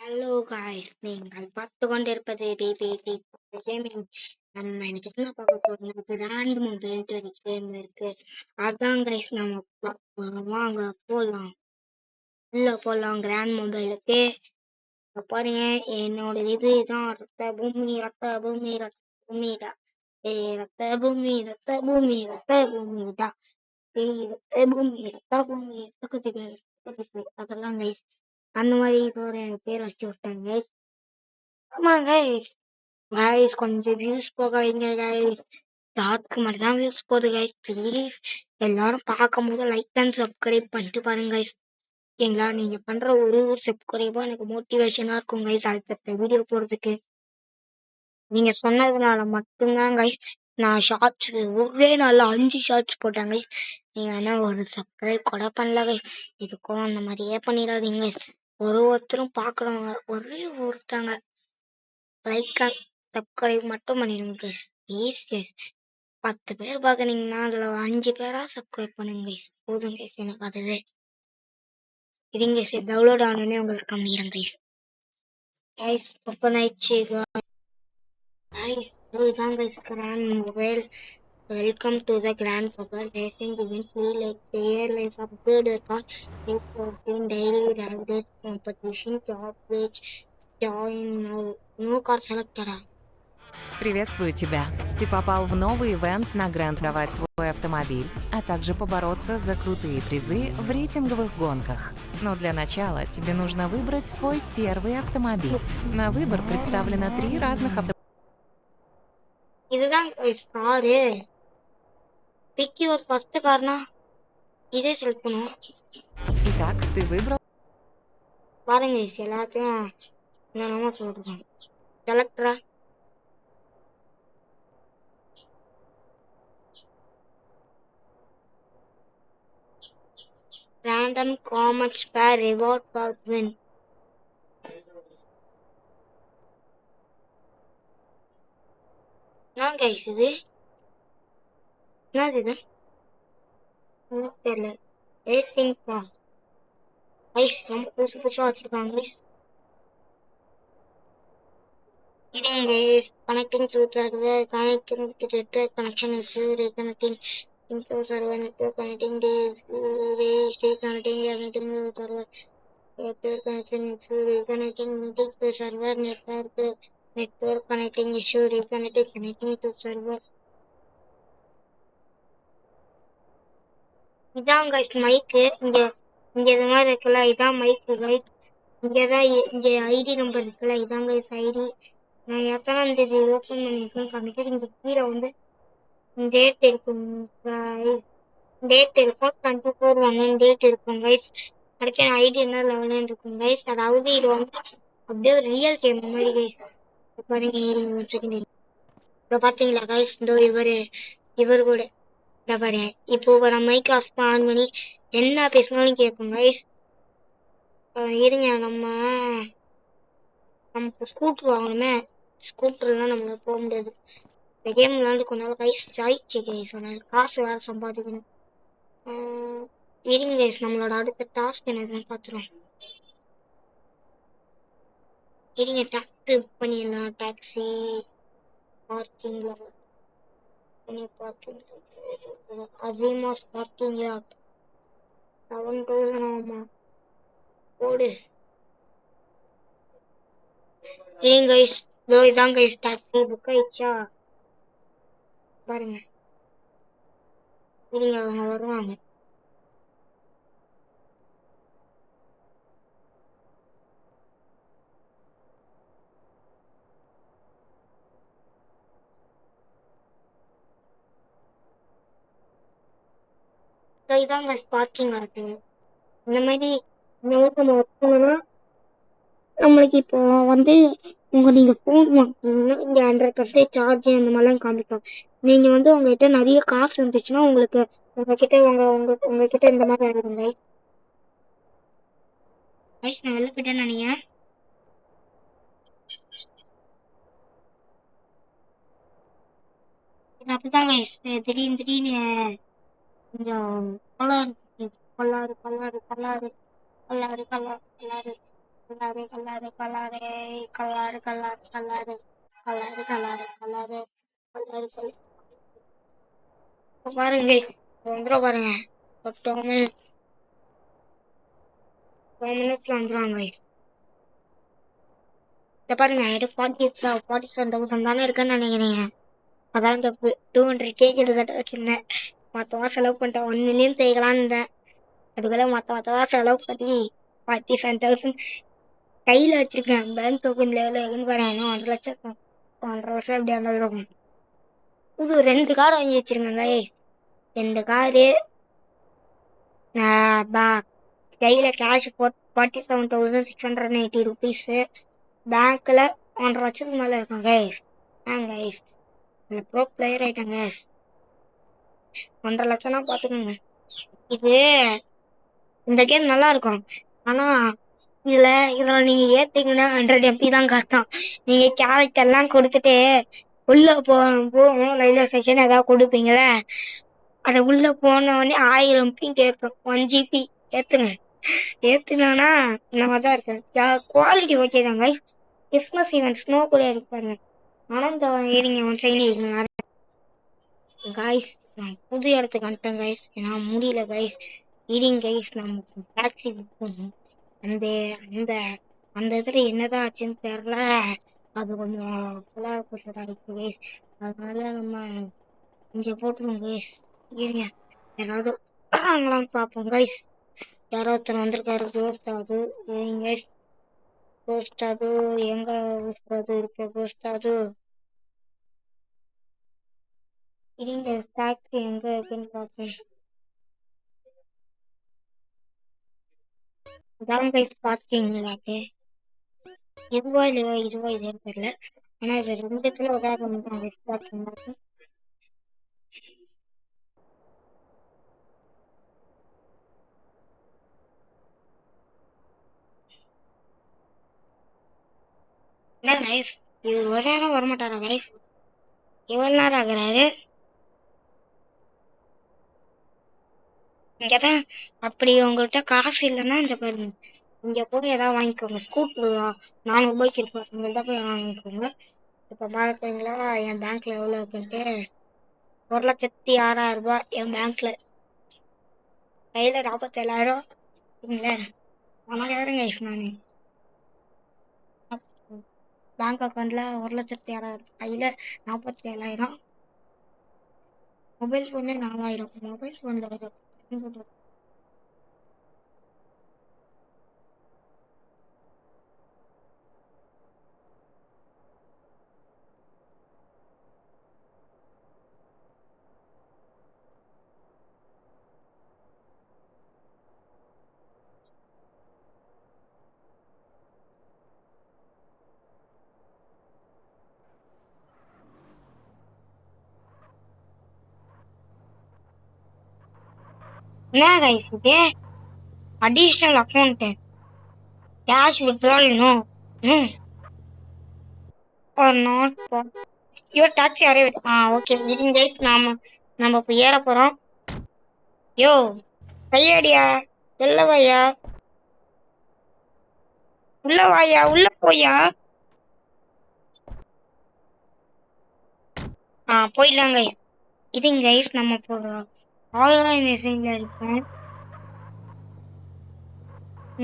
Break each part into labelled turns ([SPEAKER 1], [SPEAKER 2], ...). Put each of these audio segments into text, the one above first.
[SPEAKER 1] Hello guys, நீங்கள் பார்த்து கொண்டிருப்பது பிபிடி கேமிங். நம்ம இன்னைக்கு என்ன பார்க்க போறோம்? கிராண்ட் மொபைல்ட்டு ஒரு கேம் இருக்கு. அதான் கைஸ், வாங்க போலாம். உள்ள போலாம் கிராண்ட் மொபைலுக்கு. பாருங்க, என்னோட இதுதான் ரத்த பூமி, ரத்த பூமி, ரத்த பூமிடா. ரத்த பூமி, ரத்த பூமி, ரத்த பூமிடா. ரத்த பூமி, ரத்த பூமி, அதெல்லாம் கைஸ். அந்த மாதிரி இதோட பேர் வச்சு விட்டாங்க கைஸ். ஆமா கைஸ். கைஸ் கொஞ்சம் வியூஸ் போக வைங்க கைஸ். டாட்க்கு மட்டும் தான் வியூஸ் போகுது கைஸ். ப்ளீஸ் எல்லாரும் பார்க்கும் போது லைக் அண்ட் சப்ஸ்கிரைப் பண்ணிட்டு பாருங்க கைஸ். ஓகேங்களா? நீங்க பண்ற ஒரு சப்ஸ்கிரைபும் எனக்கு மோட்டிவேஷனா இருக்கும் கைஸ் அடுத்த வீடியோ போடுறதுக்கு. நீங்க சொன்னதுனால மட்டும்தான் கைஸ் நான் ஷார்ட்ஸ் ஒரே நாள்ல 5 ஷார்ட்ஸ் போட்டேன் கைஸ். நீங்க ஆனா ஒரு சப்ஸ்கிரைப் கூட பண்ணல கைஸ். இதுக்கும் அந்த மாதிரியே பண்ணிடாதீங்க கைஸ். ஒருத்தரும் பாக்குறவங்க ஒரே ஒருத்தங்க லைக் சப்ஸ்கிரைப் மட்டும் பண்ணிடுங்க கைஸ். Please guys. 10 பேர் பாக்குறீங்கன்னா அதுல 5 பேரா சப்ஸ்கிரைப் பண்ணுங்க கைஸ். போதும் கைஸ், எனக்கு அதுவே. இதுங்க கைஸ், டவுன்லோட் ஆனோடனே உங்களுக்கு காமிக்கிறேன் கைஸ். கைஸ் ஓப்பன் ஆயிடுச்சு கைஸ். இதுதான் guys grand mobile. Welcome to the Grand Mobile Racing event. We like the airlines upgrade the car, daily race competition, job wage, join now. No car selected.
[SPEAKER 2] Приветствую тебя! Ты попал в новый ивент на Гранд давать свой автомобиль, а также побороться за крутые призы в рейтинговых гонках. Но для начала тебе нужно выбрать свой первый автомобиль. На выбор представлено 3 разных автомобиля.
[SPEAKER 1] இதுதான் guys car. Piggy ஒரு first Karnaugh இதே select பண்ணுவோம்.
[SPEAKER 2] Итак, ты வыбрал.
[SPEAKER 1] பாருங்க guys, எல்லாத்தையும் என்னென்னமோ சொல்றேன். செலக்டரா random common spare reward for win. என்ன guys இது? என்னது இது? தெரியல. ரேட்டிங் பாஸ் கைஸ், ரொம்ப புதுசா வச்சிருக்காங்க guys. Getting guys, connecting to server, connecting to network connection issue, reconnecting to server, network connecting to reconnecting to server, network connection issue, reconnecting to server, network connecting issue, connecting to server. இதான் guys மைக்கு. இங்க இங்க இது மாதிரி இருக்குல்ல, இதான் மைக்கு guys. இங்கதான் இங்க ID number இருக்குல்ல, இதான் கைஸ் ஐடி. நான் எத்தனாம் தேதி ஓப்பன் பண்ணிருக்கேன்னு காமிக்கிறேன். இங்க கீழே வந்து டேட் இருக்கும் guys. டேட் இருக்கும் 24/1 டேட் இருக்கும் கைஸ். அடுத்து ஐடி என்ன லெவல்னு இருக்கும் கைஸ். அதாவது இது வந்து அப்படியே ஒரு ரியல் கேம் மாதிரி கைஸ். பாருங்க, இப்போ பாத்தீங்களா கைஸ், இந்த இவர் கூட பாரு. இப்போ நம்ம மைக் ஆஃப் ஆன் பண்ணி என்ன பேசணும்னு கேட்கும் கைஸ். இருங்க, நம்ம ஸ்கூட்டர் வாங்கணுமே. ஸ்கூட்டர்லாம் நம்மளால போக முடியாது. இந்த கேம் விளையாண்டு கொஞ்ச நாள் கைஸ் ஆயிடுச்சு கைஸ். சொன்னாங்க காசு வேற சம்பாதிக்கணும். இருங்க கைஸ், நம்மளோட அடுத்த டாஸ்க் என்னதுன்னு பார்த்துருவோம். இருங்க, டாக்ஸி புக் பண்ணிடலாம். டாக்ஸி பார்க்கிங்ல பார்க்கிங் அதிகமாக பார்க்கிங் லாட் 7,000 ஆகுமா? போடு. இருங்க கைஸ், இதோ இதான் கைஸ் டாக்ஸி புக் ஆயிடுச்சா பாருங்க. இருங்க, அவங்க வருவாங்க. இதான் கைஸ் பார்க்கிங் லாட். இந்த மாதிரி நம்ம ஒர்க் பண்ணோம்னா நம்மளுக்கு இப்போ வந்து நீங்க ஃபோன் வாங்கினீங்கன்னா இங்க 100% சார்ஜ் அந்த மாதிரிலாம் காமிக்கும். நீங்க வந்து உங்ககிட்ட நிறைய காசு இருந்துச்சுன்னா உங்களுக்கு உங்ககிட்ட இந்த மாதிரி ஆயிடுங்க. கைஸ், நான் வெளில போயிட்டேன்னு நினைக்கிறேன். இது அப்படிதான் கைஸ், திடீர்னு கொஞ்சம் கொள்ளாறு கொள்ளாறு கொள்ளாறு கொள்ளாறு கொள்ளாறு கொள்ளாறு கொள்ளாறு colour colour colour colour colour colour colour colour colour colour colour. பாருங்க guys, வந்துடும் பாருங்க. ஒரு 2 minutes வந்துருவாங்க guys. இத பாருங்க, என்கிட்ட 47,000 தானே இருக்குன்னு நினைக்கிறீங்க. அதான் தப்பு. 200K கிட்டத்தட்ட வச்சிருந்தேன். மொத்தமா செலவு பண்ணிட்டேன். 1 million தேய்க்கலான்னு இருந்தேன். அதுக்குள்ள மொத்தமா செலவு பண்ணி 47,000 கையில வச்சிருக்கேன். பேங்க் டோக்கன்ல எவ்வளோ இருக்குன்னு பாருங்க. இன்னும் 1.5 லட்சம் இருக்கும். 1.5 லட்சம் எப்படி இருந்தாலும் புது 2 கார் வாங்கி வச்சிருக்கேங்க. 2 காரு, கையில கேஷ் 47,680 rupees, பேங்க்ல 1.5 லட்சத்துக்கு மேல இருக்கும் கைஸ். கைஸ் ப்ரோ பிளேயர் ஆயிட்டாங்க கைஸ். 1.5 லட்சம்னா பாத்துக்கோங்க. இது இந்த கேம் நல்லா இருக்கும். ஆனா இதுல நீங்க ஏத்தீங்கன்னா 100 MP தான் காட்டும். நீங்க கேரக்டர்லாம் கொடுத்துட்டு உள்ள போகும் ரயில்வே ஸ்டேஷன் ஏதாவது கொடுப்பீங்களே, அதை உள்ள போனோடனே 1000 MP கேட்கும். 1 GB ஏத்துங்க. ஏத்துனா இந்த மாதிரிதான் இருக்கு. குவாலிட்டி ஓகே தான் கைஸ். கிறிஸ்மஸ் ஈவெண்ட் ஸ்னோ கூட இருப்பாருங்க. ஆனா இந்த ஏறிங்க ஒன் சைடு கைஸ், நான் புது இடத்துக்கு வந்துட்டேன் கைஸ். ஏன்னா முடியல கைஸ். இருங்க கைஸ், நமக்கு டாக்ஸி புக் பண்ணணும். அந்த அந்த அந்த இடத்துல என்னதான் ஆச்சுன்னு தெரியல. அது கொஞ்சம் இருக்கு கைஸ். அதனால நம்ம இங்க போட்டுருவோம் கைஸ். இருங்க, யாராவது வாங்கலாம்னு பார்ப்போம் கைஸ். யாரோ ஒருத்தர் வந்திருக்காரு. கோஸ்டாது எங்க கோஸ்டாது எங்க கோஸ்டாது இருக்கு கோஸ்டாது. இருங்க, டாக்ஸி எங்க இருக்குன்னு பார்ப்போம். அதான் கைஸ் பார்க்கிங்களாட்டு. இதுவா இல்லையா, இதுவா இதுன்னு தெரியல. ஆனா இது 2த்துல உதாரணம் தான் கைஸ் பார்க்கிங். என்ன கைஸ், இது ஒரு நேரம் வரமாட்டாரா கைஸ்? எவ்வளவு நேரம் ஆகுறாரு? இங்கதான். அப்படி உங்கள்கிட்ட காசு இல்லைன்னா இந்த பாருங்க, இங்க போய் ஏதாவது வாங்கிக்கோங்க. ஸ்கூட்டர் 400 ரூபாய்க்கு இருக்கும். உங்கள்கிட்ட போய் வாங்கிக்கோங்க. இப்ப பாக்குறீங்களா என் பேங்க்ல எவ்வளவு இருக்குன்ட்டு? 1,06,000 ரூபாய் என் பேங்க்ல. கையில 47,000 இல்ல. பணக்காரங்க கைஸ் நானு. பேங்க் அக்கௌண்ட்ல 1,06,000, கையில 47,000, மொபைல் போன்ல 4,000. மொபைல் போன்ல என்ன கைஸ் இது? Additional account cash withdrawal no or not for your tax arrived. Okay meeting guys. நம்ம இப்போ ஏற போறோம். யோ கையடியா, வெளில வாயா, உள்ள வாயா, உள்ள போயா. போயிடலாம் கைஸ். இதுங்க கைஸ், நம்ம இப்போ ஆர்கனைசேஷன்ல இருக்கோம்.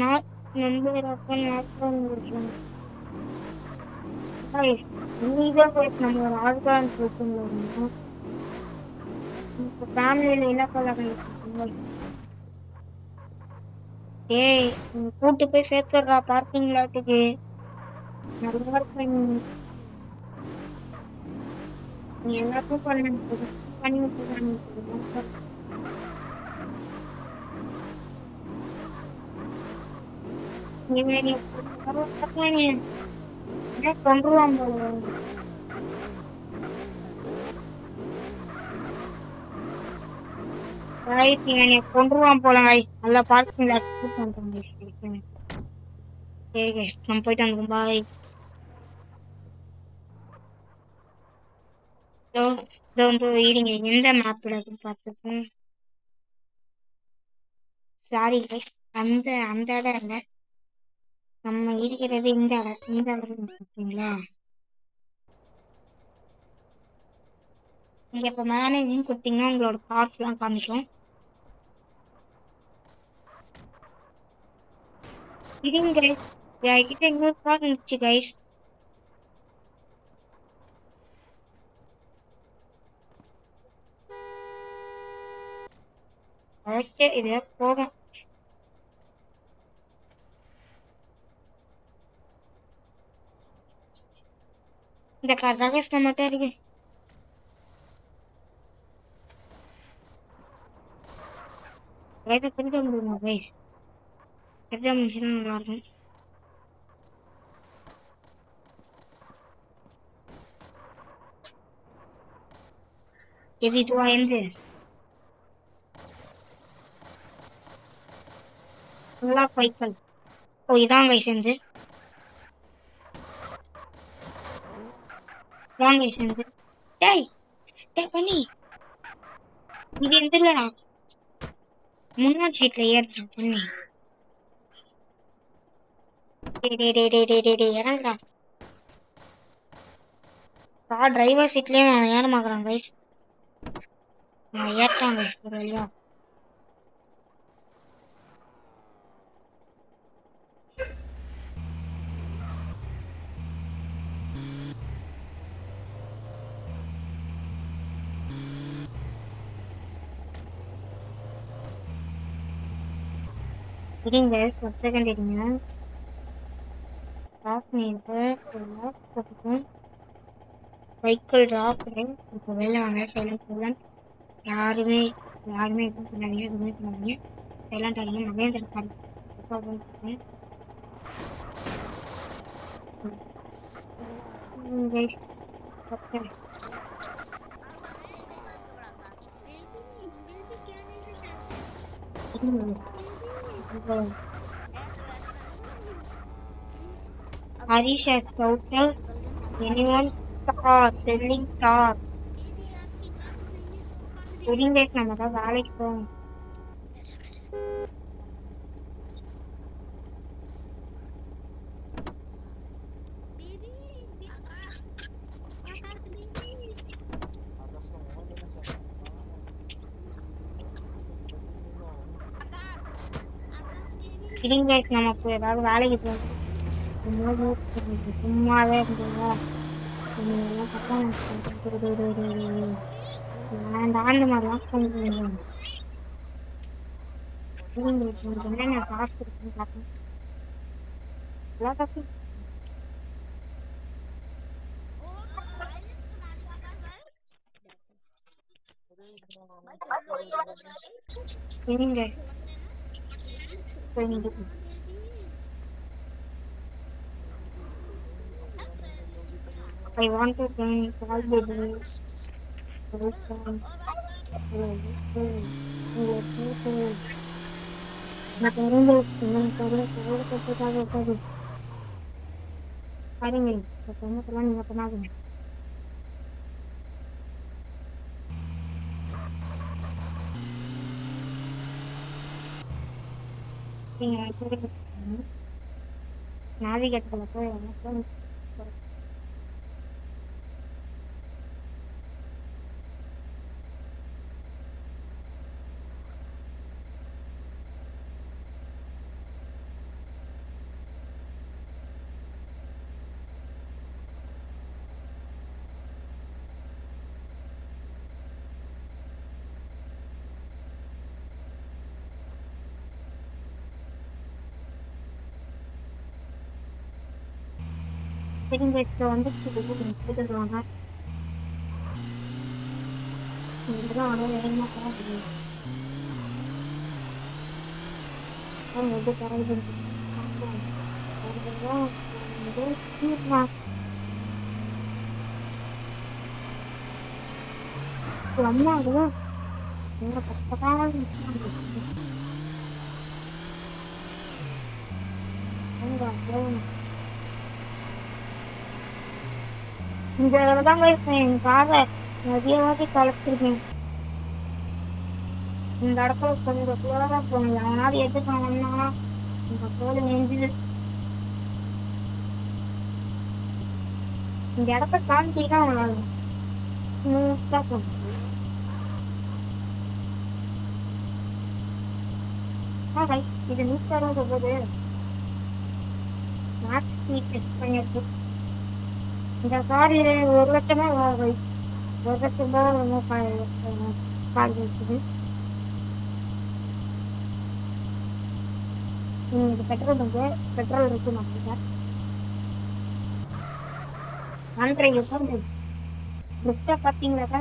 [SPEAKER 1] Not member of organisation guys. நீதான் கைஸ் நம்ம ஒரு ஆர்கனைசேஷன்ல இருக்கோம். ஃபேமிலியில என்ன பண்ண ஏய், கூட்டு போய் சேர்த்துடுறா பார்க்கிங் லாட்டுக்கு. நல்லா இருப்பேன் நீ எல்லாத்தையும் பண்ணி விட்டுறாங்க. கொண்டுருவான் போல. கொண்டுருவான் போல கைஸ். நல்லா பார்க்கிங் லாட் பண்றேன். சரி கைஸ், நம்ம போயிட்டு வந்துடும். பாய். இருங்க, எந்த மேப்ல பார்த்துப்போம். சாரி கைஸ், அந்த இடம் இல்லை. நம்ம இருக்கிறது இந்த இடம் பார்த்தீங்களா? நீங்க இப்ப மேனேஜிங் கொடுத்தீங்கன்னா உங்களோட கார்ஸ் எல்லாம் காமிக்கும். இருங்க கைஸ், என்கிட்ட இன்னொரு கார் இருந்துச்சு கைஸ். ஓகே, இது போதும். இந்த கார் தான் கைஸ் நம்மகிட்ட இருக்கு. திருட முடியுமா கைஸ்? திருட முடிச்சுன்னா நல்லா இருக்கும். எது இதுவா எந்த ஃபுல்லா சைக்கிள்? ஓ, இதான் கைஸ் எந்த இதான் கைஸ் எந்த. டேய் டேய் பண்ணி, இது எந்தல முன்னாடி சீட்ல ஏறுறான் பண்ணி. இறங்குறா. கார் டிரைவர் சீட்லயே அவன் ஏறமாக்குறான் கைஸ். நான் ஏற்றான் கைஸ் ஒரு வழியா. இருங்க ஒரு செகண்ட் இருங்க. லாக் பண்ணிட்டு சைக்கிள் ட்ராப் இப்போ வெளில வாங்க. சைலண்ட் யாருமே எதுவும் பண்ணாதீங்க, எதுவுமே பண்ணாதீங்க. சைலண்ட் ஆகிங்க. Mahindra car Harish has shouted, anyone star, selling star. Selling guys, நம்ம தான் வேலைக்கு போவோம். Selling guys, நம்ம போய் ஏதாவது வேலைக்கு போவோம். சும்மாவே இருந்தீங்களா? ஆண்டு மாதிரிலாம் சொல்லுங்க. என்னென்ன காசு இருக்குன்னு பார்க்கணும். சரிங்க. I want to thank all the நீங்க பண்ணாதீங்க. நாவிகேட்டர்ல போய் சரிங்க. இப்போ வந்துச்சு போட்டுருவாங்க. இதுதான் அவ்வளோ வேகமாக போக முடியும். எது தரது அம்மா அதுதான் எங்க பக்கத்தான் இந்த தான் என் காரை நிறைய வாட்டி கலச்சிருக்கேன். இந்த இடத்துல கொஞ்சம் குளோரா போகணும். அவனாவது எதுக்காங்கன்னா இந்த தோல் நெஞ்சுது. இந்த இடத்த காமிச்சிங்கன்னா அவங்களால ஸ்மூத்தா போகும். இது 160 போகுது. மேக்ஸ் டெஸ்ட் பண்ணியாச்சு. இந்த கார் 1,00,000 ஆகும். 1,00,000 கார் இருக்குது. இது பெட்ரோல் பங்கு. பெட்ரோல் இருக்கு நம்ம 1.5 போகுது. லிஃப்டை பார்த்தீங்களாக்கா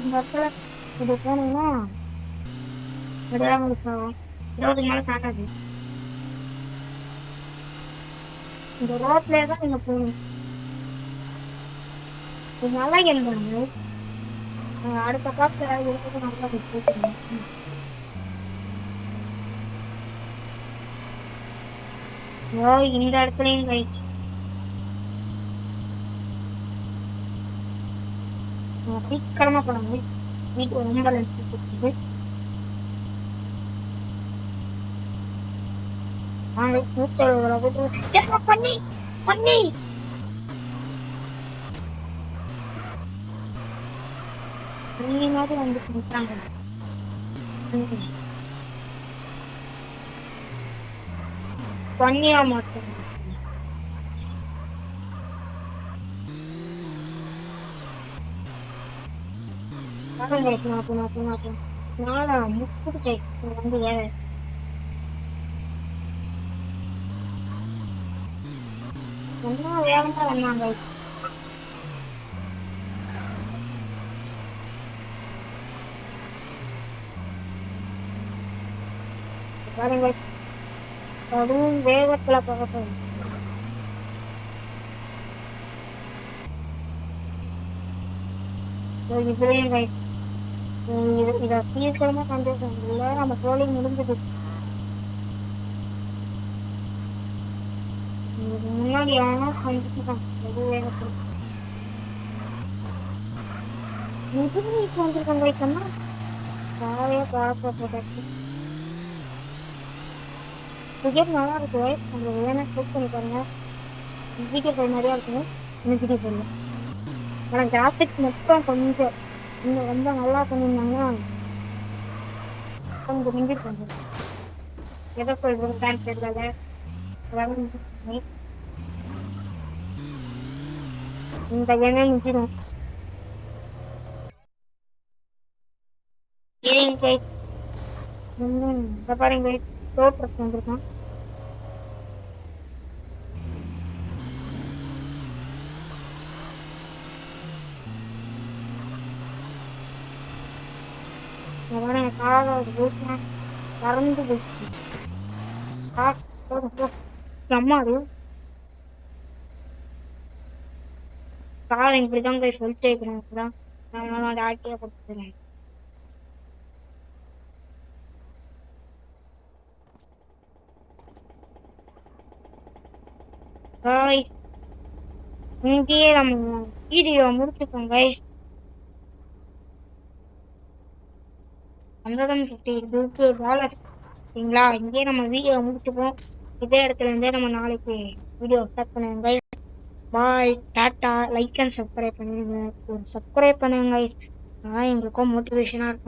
[SPEAKER 1] இந்த இடத்துல இது போனீங்கன்னா 20 மேலே காட்டாது. இந்த ரோட்லேயே தான் நீங்க போகணும். இது நல்லா எழுதுறாங்க. அடுத்த காலத்துல இருக்கிறது நல்லா போட்டுருங்க. இந்த இடத்துலயும் ரைட். சீக்கிரமா போனாங்க. வீட்டு ரொம்ப லென்ஸ் பண்ணி பண்ணி பண்ணி மாதிரி வந்து கொடுத்தாங்க. பண்ணியா மாட்டேன். நானா முக்கிட்டேன் வந்து என்ன வேகமா வந்தாங்க. பாருங்க அதுவும் வேகத்துல போகட்டும். இதுலயும் இதை சீக்கிரமா சந்தோஷம் இல்லை. நம்ம தோழி முடிஞ்சது. முன்னாடி ஆனா சந்திச்சுதான் எது வேகத்துல முதுமைக்கு வந்திருக்காங்க. காலையே பார்த்து டிக்கெட் நல்லா இருக்கு. உங்களுக்கு வேணா செக் பண்ணி பாருங்க. வீடியோ போய் நிறையா இருக்குங்க. இன்னும் வீடியோ போடல. ஆனால் கிராஃபிக்ஸ் மட்டும் கொஞ்சம் இன்னும் ரொம்ப நல்லா பண்ணியிருந்தாங்கன்னா கொஞ்சம் மிஞ்சிட்டு கொஞ்சம் எதை சொல்றதுன்னு தெரியல. இந்த எண்ணெய் மிஞ்சிடும். பாருங்க தோற்றத்து வந்திருக்கான். பறந்து போச்சு. கார் இப்படிதான் போய் சொல்லிட்டே இருக்கிறேன். நான் ஆட்டியா கொடுத்துறேன். இங்கேயே நம்ம வீடியோ முடிச்சுக்கோங்க. 150 டாலர் சரிங்களா? இங்கேயே நம்ம வீடியோ முடிச்சுப்போம். இதே இடத்துல இருந்தே நம்ம நாளைக்கு வீடியோ ஸ்டார்ட் பண்ணுங்க. பாய், டாட்டா. லைக் அண்ட் சப்ஸ்கிரைப் பண்ணிடுங்க. சப்ஸ்கிரைப் பண்ணுங்க. எங்களுக்கும் மோட்டிவேஷனா இருக்கும்.